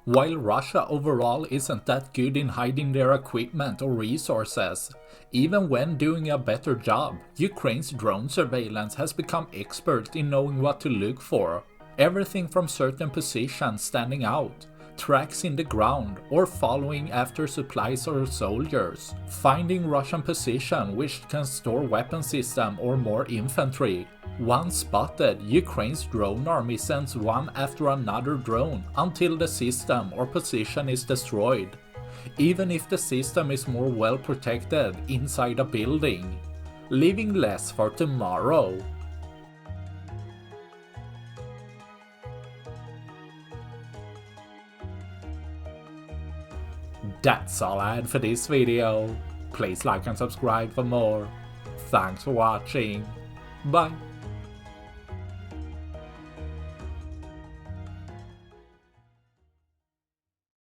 While Russia overall isn't that good in hiding their equipment or resources, even when doing a better job, Ukraine's drone surveillance has become expert in knowing what to look for. Everything from certain positions standing out, tracks in the ground, or following after supplies or soldiers, finding Russian position which can store weapon system or more infantry. Once spotted, Ukraine's drone army sends one after another drone until the system or position is destroyed, even if the system is more well protected inside a building, leaving less for tomorrow. That's all I had for this video. Please like and subscribe for more. Thanks for watching. Bye.